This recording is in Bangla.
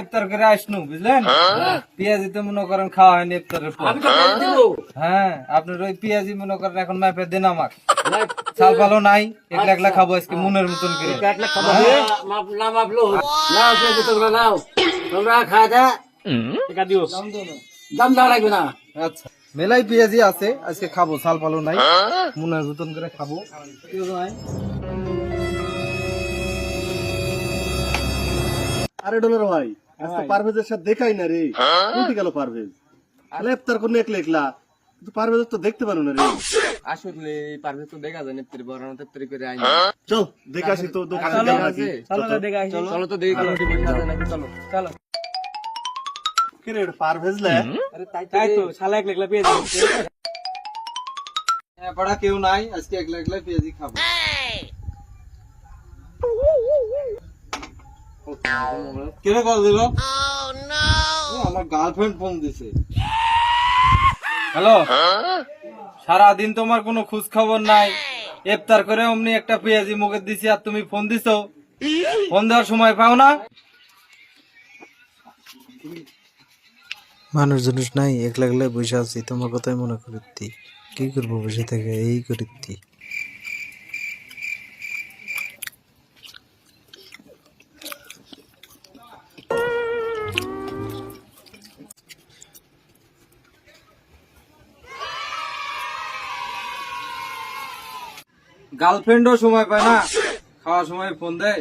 ইফতার করে আসনু বুঝলেন, পেঁয়াজি তো মনে করেন খাওয়া হয়নি ইফতারের পর। হ্যাঁ, আপনার ওই পেঁয়াজি মনে করেন এখন মাইপে দেন আমার চাল ভালো নাই, একলা একলা খাবো আজকে মনের মতন করে। দাম দেওয়া লাগবে না। আচ্ছা, মেলাই পেঁয়াজি আছে আজকে খাবো, চাল ভালো নাই মনের মতন করে খাবো। আরে ডলার ভাই, আজকে পারভেজের সাথে দেখাই না রে, উল্টে গেল পারভেজ। তাহলে ইফতার করলে একলা একলা, কিন্তু পারভেজ তো দেখতে পারো না রে। আসলে পারভেজ তো দেখা যায় নেত্রী বড় নেত্রী করে আইনি। চল দেখে আসি তো দোকানে দেখা আসি। চলো তো দেখি কমিটি বসে আছে নাকি, চলো চলো। কে রে পারভেজ লে? আরে তাই তো শালা এক লাগলা পেয়ে যাবে। হ্যাঁ, পাড়া কেউ নাই আজকে একলা একলা পেঁয়াজি খাবো। কেন কল দিল? আমার গার্লফ্রেন্ড ফোন দিছে। হ্যালো, সারাদিন তোমার কোনো খোঁজ খবর নাই, ইফতার করে অমনি একটা পেঁয়াজি মুখে দিছি আর তুমি ফোন দিছো, ফোন দেওয়ার সময় পাও না? মানুষ জনুষ নাই, একলা একলা বসে আছি, তোমার কথাই মনে করিতি, কি করবো বসে থেকে এই করিতি। গার্লফ্রেন্ডও সময় পায় না, খাওয়ার সময় ফোন দেয়।